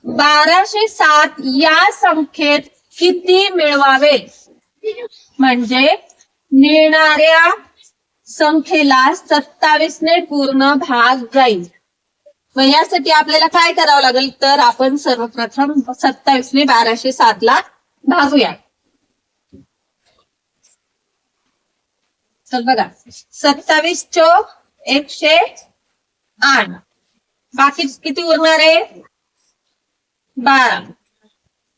1207 या संख्येत किती मिळवावे? म्हणजे मिळणाऱ्या संख्येला 27 ने पूर्ण भाग जाईल. मग यासाठी आपल्याला काय करावं लागेल तर आपण सर्वप्रथम 27 ने 1207 ला भागूया. चल बघा 27 चोक 108. बाकी किती उरणार आहे? 12.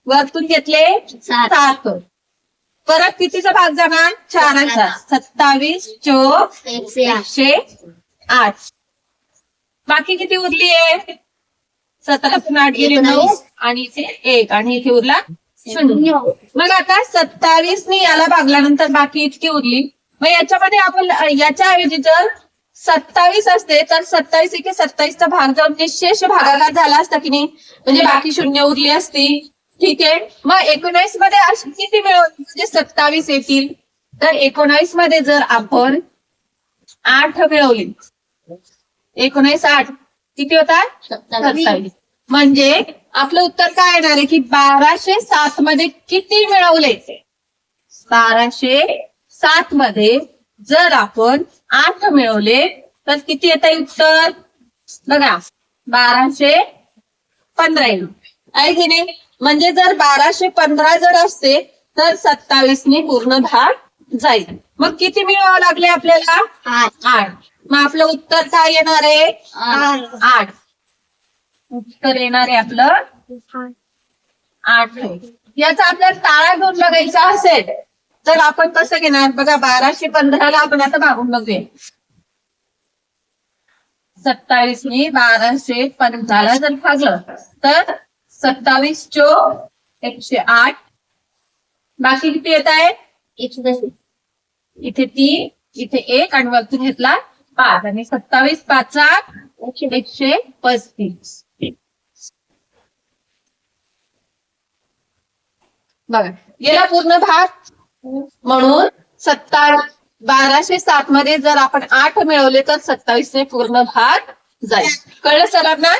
वरतून घेतले 7. परत कितीचा भाग जाणार? 4चा. 27 चोक 108. बाकी किती उरली आहे? 17 8 गेली 9 आणि इथे 1 आणि इथे उरला 0. मग आता 27 ने याला भागल्यानंतर बाकी इतकी उरली. मग याच्यामध्ये आपण याच्याऐवजी जर 27 असते तर 27 एके 27चा भाग जाऊन निशेष भागाकार झाला असता की नाही, म्हणजे बाकी 0 उरली असती. ठीक आहे. मग 19 मध्ये अशी किती मिळवली म्हणजे 27 येतील. तर 19 मध्ये जर आपण 8 मिळवली, 19 8 किती होतात? 27. म्हणजे आपलं उत्तर काय येणार आहे की 1207 मध्ये किती मिळवले? 1207 मध्ये जर आपण 8 मिळवले तर किती येत आहे उत्तर? बघा 1215 येईल आहे की नाही. म्हणजे जर 1215 जर असते तर 27 ने पूर्ण भाग जाईल. मग किती मिळवावं लागले आपल्याला? 8. मग आपलं उत्तर काय येणार आहे? 8. उत्तर येणार आहे आपलं 8. याचा आपल्याला ताळा घेऊन बघायचा असेल तर आपण कसं घेणार? बघा 1215 ला आपण आता भागून बघूया. 27 ने 1215 ला जर भागलं तर 27 चोक 108. बाकी किती येत आहे? इथे 3 इथे 1 आणि वरतून घेतला 5 आणि 27 5 135. बघा गेला पूर्ण भाग. म्हणून 1207 मध्ये जर आपण 8 मिळवले तर 27 ने पूर्ण भाग जाईल. कळलं सरांना?